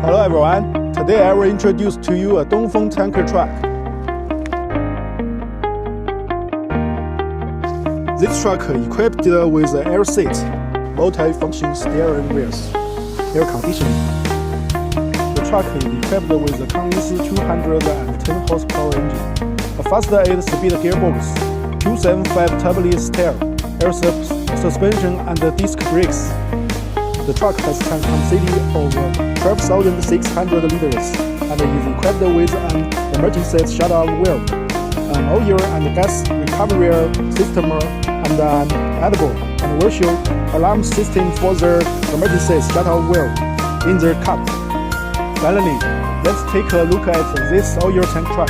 Hello everyone, today I will introduce to you a Dongfeng tanker truck. This truck equipped with an air seat, multi-function steering wheels, air conditioning. The truck is equipped with a Cummins 210 horsepower engine, a faster 8-speed gearbox, 275 turbo style, air suspension and disc brakes. The truck has tank capacity of 12,600 liters and is equipped with an emergency shutdown valve, an oil and gas recovery system, and an edible and virtual alarm system for the emergency shutdown valve in the cab. Finally, let's take a look at this oil tank truck.